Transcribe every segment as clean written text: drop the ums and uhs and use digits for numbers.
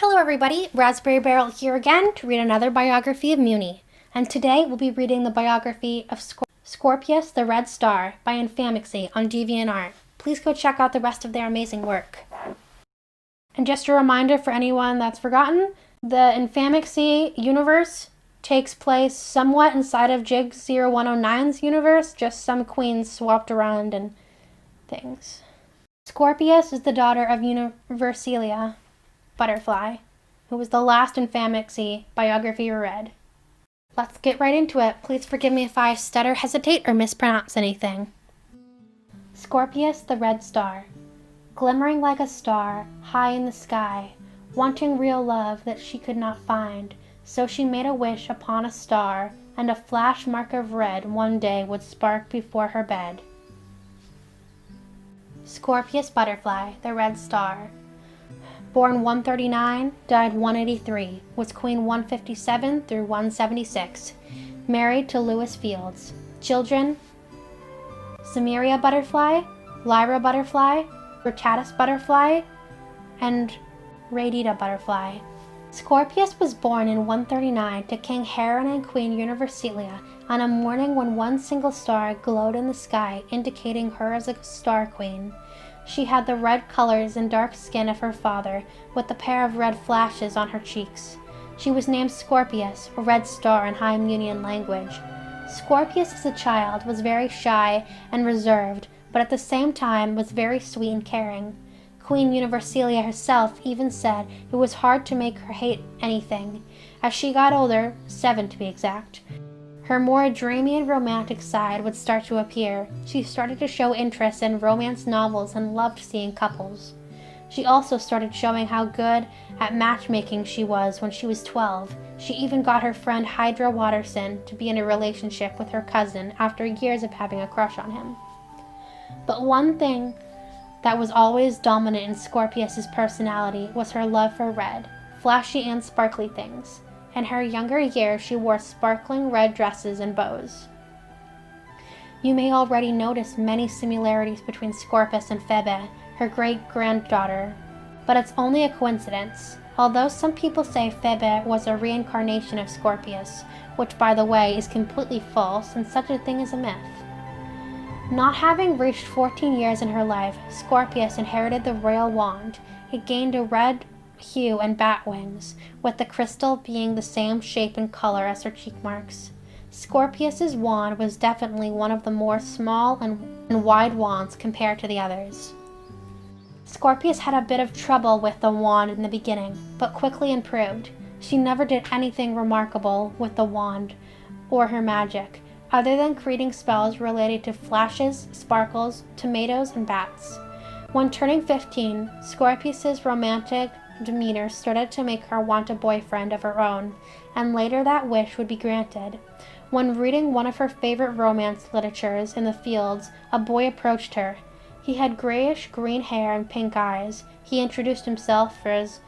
Hello everybody, Raspberry Barrel here again to read another biography of Mewni. And today we'll be reading the biography of Scorpius the Red Star by Infaminxy on DeviantArt. Please go check out the rest of their amazing work. And just a reminder for anyone that's forgotten, the Infaminxy universe takes place somewhat inside of Jig 0109's universe, just some queens swapped around and things. Scorpius is the daughter of Universalia Butterfly, who was the last Infaminxy biography you read. Let's get right into it. Please forgive me if I stutter, hesitate, or mispronounce anything. Scorpius the Red Star, glimmering like a star high in the sky, wanting real love that she could not find, so she made a wish upon a star, and a flash mark of red one day would spark before her bed. Scorpius Butterfly, the Red Star. Born 139, died 183, was Queen 157 through 176. Married to Lewis Fields. Children: Samaria Butterfly, Lyra Butterfly, Ritatis Butterfly, and Radita Butterfly. Scorpius was born in 139 to King Heron and Queen Universalia on a morning when one single star glowed in the sky, indicating her as a star queen. She had the red colors and dark skin of her father, with a pair of red flashes on her cheeks. She was named Scorpius, a red star in High Mewnian language. Scorpius as a child was very shy and reserved, but at the same time was very sweet and caring. Queen Universalia herself even said it was hard to make her hate anything. As she got older, 7 to be exact, her more dreamy and romantic side would start to appear. She started to show interest in romance novels and loved seeing couples. She also started showing how good at matchmaking she was when she was 12. She even got her friend Hydra Watterson to be in a relationship with her cousin after years of having a crush on him. But one thing that was always dominant in Scorpius's personality was her love for red, flashy and sparkly things. In her younger years, she wore sparkling red dresses and bows. You may already notice many similarities between Scorpius and Phoebe, her great-granddaughter, but it's only a coincidence. Although some people say Phoebe was a reincarnation of Scorpius, which by the way is completely false and such a thing is a myth. Not having reached 14 years in her life, Scorpius inherited the royal wand. It gained a red hue and bat wings, with the crystal being the same shape and color as her cheek marks. Scorpius's wand was definitely one of the more small and wide wands compared to the others. Scorpius had a bit of trouble with the wand in the beginning, but quickly improved. She never did anything remarkable with the wand or her magic, other than creating spells related to flashes, sparkles, tomatoes, and bats. When turning 15, Scorpius's romantic demeanor started to make her want a boyfriend of her own, and later that wish would be granted. When reading one of her favorite romance literatures in the fields, a boy approached her. He had grayish-green hair and pink eyes. He introduced himself as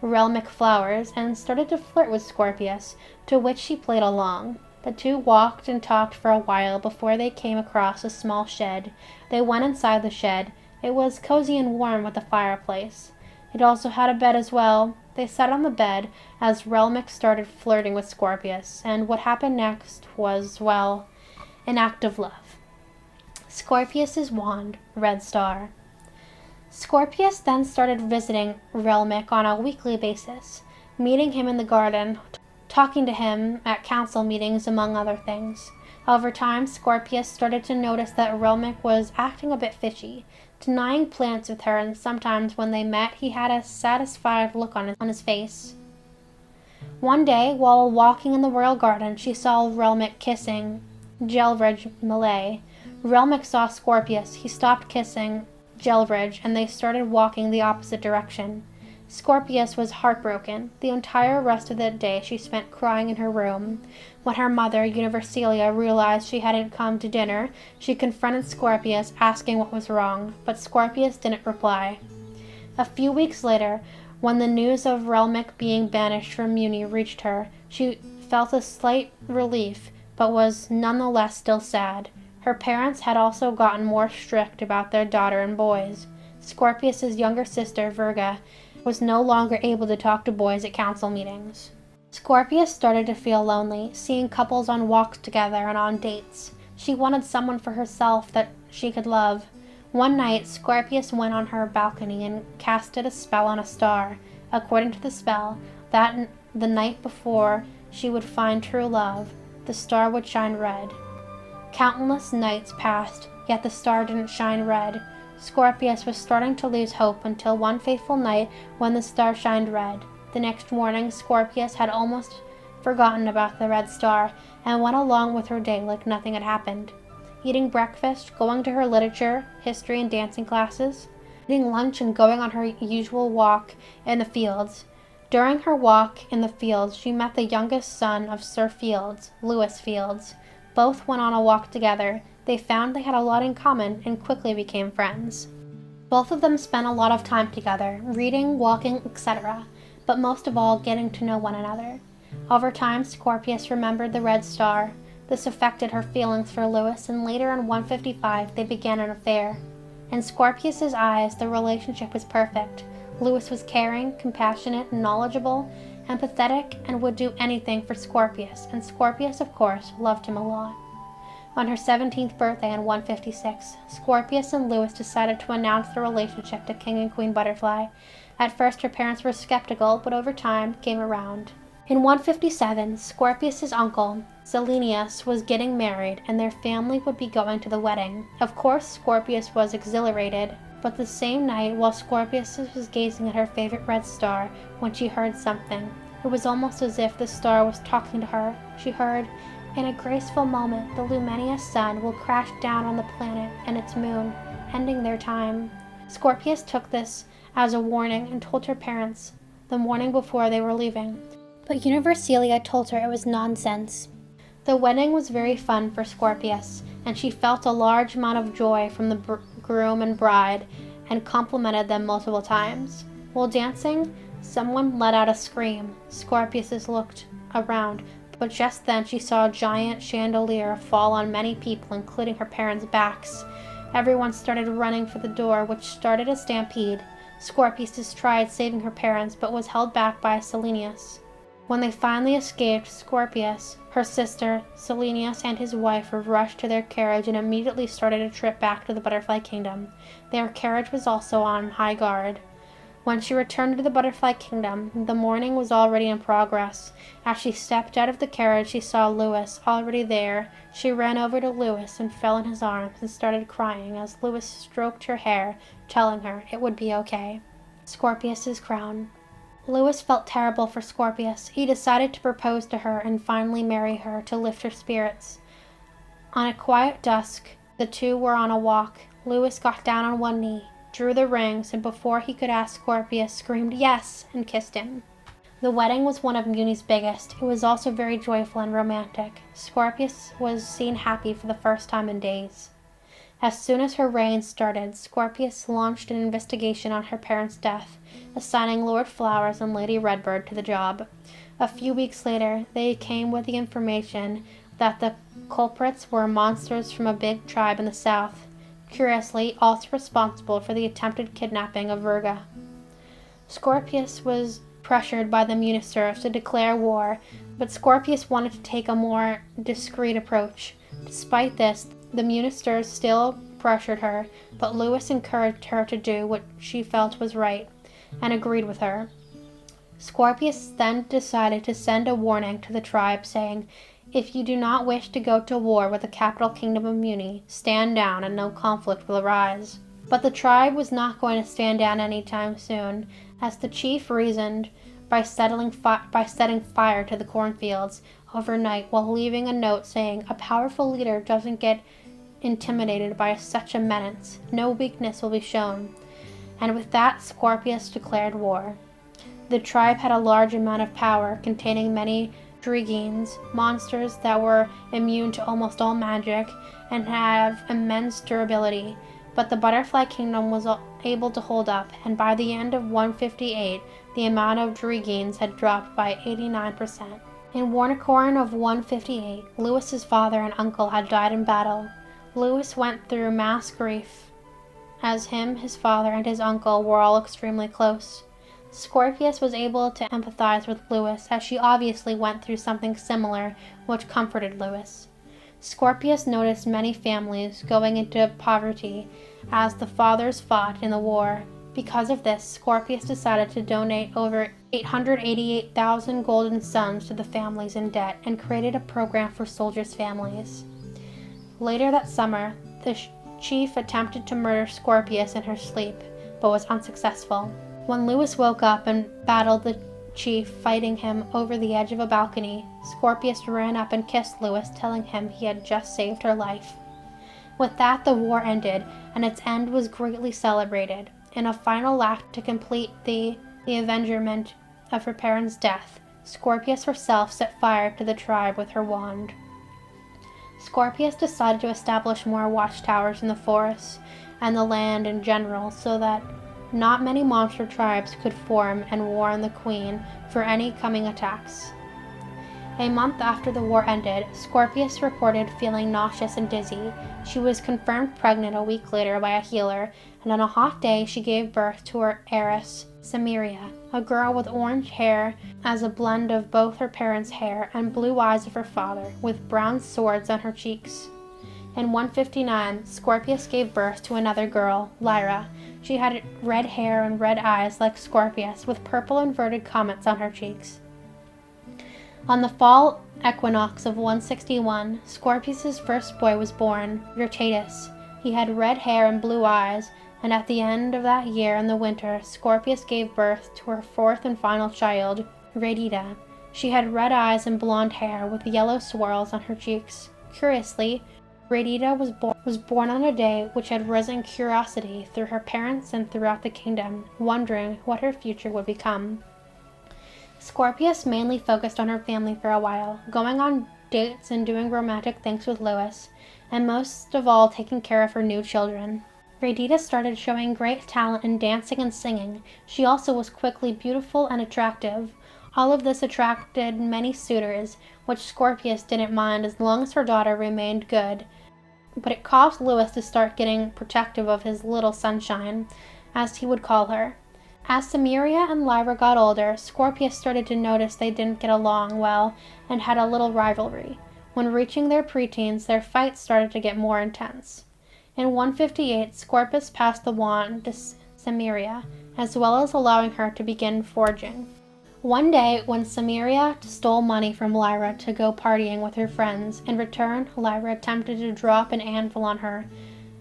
Relmic Flowers and started to flirt with Scorpius, to which she played along. The two walked and talked for a while before they came across a small shed. They went inside the shed. It was cozy and warm with a fireplace. It also had a bed as well. They sat on the bed as Relmic started flirting with Scorpius, and what happened next was, well, an act of love. Scorpius's wand, Red Star. Scorpius then started visiting Relmic on a weekly basis, meeting him in the garden, talking to him at council meetings, among other things. Over time, Scorpius started to notice that Relmic was acting a bit fishy, denying plants with her, and sometimes when they met, he had a satisfied look on his face. One day, while walking in the royal garden, she saw Relmic kissing Gelridge Malay. Relmic saw Scorpius. He stopped kissing Gelridge, and they started walking the opposite direction. Scorpius was heartbroken. The entire rest of the day she spent crying in her room. When her mother, Universalia, realized she hadn't come to dinner, she confronted Scorpius, asking what was wrong, but Scorpius didn't reply. A few weeks later, when the news of Relmic being banished from Mewni reached her, she felt a slight relief, but was nonetheless still sad. Her parents had also gotten more strict about their daughter and boys. Scorpius's younger sister, Virga, was no longer able to talk to boys at council meetings. Scorpius started to feel lonely, seeing couples on walks together and on dates. She wanted someone for herself that she could love. One night, Scorpius went on her balcony and casted a spell on a star. According to the spell, that the night before she would find true love, the star would shine red. Countless nights passed, yet the star didn't shine red. Scorpius was starting to lose hope until one fateful night when the star shined red. The next morning, Scorpius had almost forgotten about the red star and went along with her day like nothing had happened. Eating breakfast, going to her literature, history, and dancing classes, eating lunch, and going on her usual walk in the fields. During her walk in the fields, she met the youngest son of Sir Fields, Lewis Fields. Both went on a walk together. They found they had a lot in common and quickly became friends. Both of them spent a lot of time together, reading, walking, etc., but most of all getting to know one another. Over time, Scorpius remembered the red star. This affected her feelings for Lewis, and later in 155 they began an affair. In Scorpius's eyes, the relationship was perfect. Lewis was caring, compassionate, knowledgeable, empathetic, and would do anything for Scorpius, and Scorpius, of course, loved him a lot. On her 17th birthday in 156, Scorpius and Lewis decided to announce their relationship to King and Queen Butterfly. At first, her parents were skeptical, but over time came around. In 157, Scorpius's uncle, Selenius, was getting married, and their family would be going to the wedding. Of course, Scorpius was exhilarated, but the same night, while Scorpius was gazing at her favorite red star, when she heard something. It was almost as if the star was talking to her. She heard, "In a graceful moment, the luminous sun will crash down on the planet and its moon, ending their time." Scorpius took this as a warning and told her parents the morning before they were leaving. But Universalia told her it was nonsense. The wedding was very fun for Scorpius, and she felt a large amount of joy from the groom and bride and complimented them multiple times. While dancing, someone let out a scream. Scorpius looked around, but just then she saw a giant chandelier fall on many people, including her parents' backs. Everyone started running for the door, which started a stampede. Scorpius tried saving her parents, but was held back by Selenius. When they finally escaped, Scorpius, her sister, Selenius, and his wife were rushed to their carriage and immediately started a trip back to the Butterfly Kingdom. Their carriage was also on high guard. When she returned to the Butterfly Kingdom, the mourning was already in progress. As she stepped out of the carriage, she saw Lewis already there. She ran over to Lewis and fell in his arms and started crying as Lewis stroked her hair, telling her it would be okay. Scorpius's crown. Lewis felt terrible for Scorpius. He decided to propose to her and finally marry her to lift her spirits. On a quiet dusk, the two were on a walk. Lewis got down on one knee, drew the rings, and before he could ask, Scorpius screamed yes and kissed him. The wedding was one of Mewni's biggest. It was also very joyful and romantic. Scorpius was seen happy for the first time in days. As soon as her reign started, Scorpius launched an investigation on her parents' death, assigning Lord Flowers and Lady Redbird to the job. A few weeks later, they came with the information that the culprits were monsters from a big tribe in the south, curiously also responsible for the attempted kidnapping of Virga. Scorpius was pressured by the Munisters to declare war, but Scorpius wanted to take a more discreet approach. Despite this, the Munisters still pressured her, but Lewis encouraged her to do what she felt was right, and agreed with her. Scorpius then decided to send a warning to the tribe, saying, "If you do not wish to go to war with the capital kingdom of Mewni, stand down and no conflict will arise." But the tribe was not going to stand down anytime soon, as the chief reasoned by setting fire to the cornfields overnight while leaving a note saying, "A powerful leader doesn't get intimidated by such a menace. No weakness will be shown." And with that, Scorpius declared war. The tribe had a large amount of power, containing many Drigines, monsters that were immune to almost all magic and have immense durability. But the Butterfly Kingdom was able to hold up, and by the end of 158, the amount of Drigines had dropped by 89%. In Warnicoran of 158, Lewis's father and uncle had died in battle. Lewis went through mass grief, as him, his father, and his uncle were all extremely close. Scorpius was able to empathize with Louis, as she obviously went through something similar, which comforted Louis. Scorpius noticed many families going into poverty as the fathers fought in the war. Because of this, Scorpius decided to donate over 888,000 golden suns to the families in debt and created a program for soldiers' families. Later that summer, the chief attempted to murder Scorpius in her sleep, but was unsuccessful. When Louis woke up and battled the chief, fighting him over the edge of a balcony, Scorpius ran up and kissed Louis, telling him he had just saved her life. With that, the war ended, and its end was greatly celebrated. In a final act to complete the avengement of her parents' death, Scorpius herself set fire to the tribe with her wand. Scorpius decided to establish more watchtowers in the forests and the land in general, so that not many monster tribes could form and warn the queen for any coming attacks. A month after the war ended, Scorpius reported feeling nauseous and dizzy. She was confirmed pregnant a week later by a healer, and on a hot day she gave birth to her heiress, Samaria, a girl with orange hair as a blend of both her parents' hair and blue eyes of her father, with brown swords on her cheeks. In 159, Scorpius gave birth to another girl, Lyra. She had red hair and red eyes like Scorpius, with purple inverted comets on her cheeks. On the fall equinox of 161, Scorpius's first boy was born, Virtatus. He had red hair and blue eyes, and at the end of that year in the winter, Scorpius gave birth to her fourth and final child, Radita. She had red eyes and blonde hair with yellow swirls on her cheeks. Curiously, Radita was born on a day which had risen curiosity through her parents and throughout the kingdom, wondering what her future would become. Scorpius mainly focused on her family for a while, going on dates and doing romantic things with Louis, and most of all taking care of her new children. Radita started showing great talent in dancing and singing. She also was quickly beautiful and attractive. All of this attracted many suitors, which Scorpius didn't mind as long as her daughter remained good. But it caused Louis to start getting protective of his little sunshine, as he would call her. As Samaria and Lyra got older, Scorpius started to notice they didn't get along well and had a little rivalry. When reaching their preteens, their fights started to get more intense. In 158, Scorpius passed the wand to Samaria, as well as allowing her to begin forging. One day, when Samaria stole money from Lyra to go partying with her friends, in return, Lyra attempted to drop an anvil on her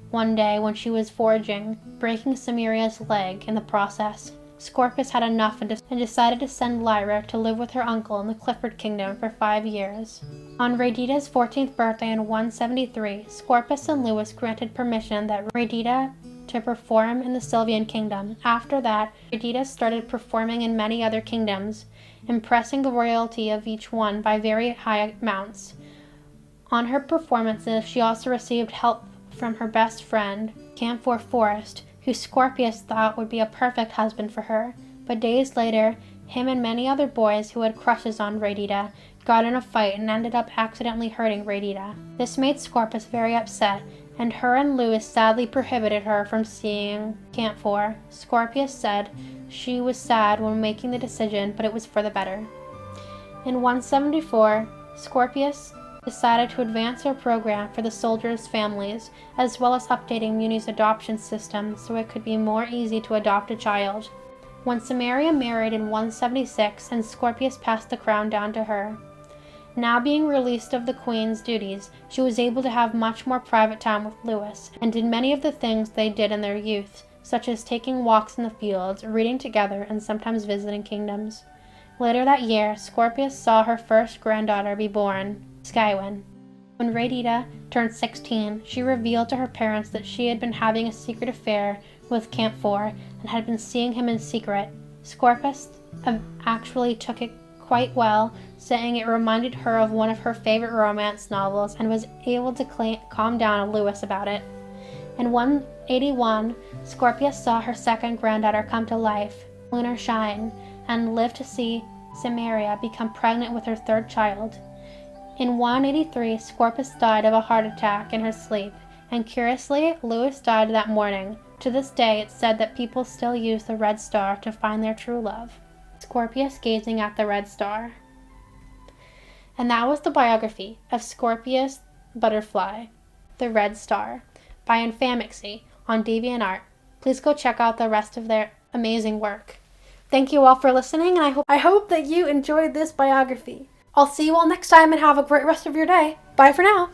one day when she was forging, breaking Samaria's leg in the process. Scorpius had enough and decided to send Lyra to live with her uncle in the Clifford Kingdom for 5 years. On Radita's 14th birthday in 173, Scorpius and Louis granted permission that Radita to perform in the Sylvian Kingdom. After that, Radita started performing in many other kingdoms, impressing the royalty of each one by very high amounts. On her performances, she also received help from her best friend, Camphor Forest, who Scorpius thought would be a perfect husband for her. But days later, him and many other boys who had crushes on Radita got in a fight and ended up accidentally hurting Radita. This made Scorpius very upset, and her and Louis sadly prohibited her from seeing Camphor. Scorpius said she was sad when making the decision, but it was for the better. In 174, Scorpius decided to advance her program for the soldiers' families, as well as updating Muni's adoption system so it could be more easy to adopt a child. When Samaria married in 176, and Scorpius passed the crown down to her. Now being released of the queen's duties, she was able to have much more private time with Louis, and did many of the things they did in their youth, such as taking walks in the fields, reading together, and sometimes visiting kingdoms. Later that year, Scorpius saw her first granddaughter be born, Skywyn. When Radita turned 16, she revealed to her parents that she had been having a secret affair with Camphor and had been seeing him in secret. Scorpius actually took it quite well, saying it reminded her of one of her favorite romance novels, and was able to calm down Louis about it. In 181, Scorpius saw her second granddaughter come to life, Lunar Shine, and lived to see Samaria become pregnant with her third child. In 183, Scorpius died of a heart attack in her sleep, and curiously, Louis died that morning, To this day, it's said that people still use the red star to find their true love. Scorpius gazing at the red star. And that was the biography of Scorpius Butterfly, the Red Star, by Infaminxy on DeviantArt. Please go check out the rest of their amazing work. Thank you all for listening, and I hope that you enjoyed this biography. I'll see you all next time and have a great rest of your day. Bye for now.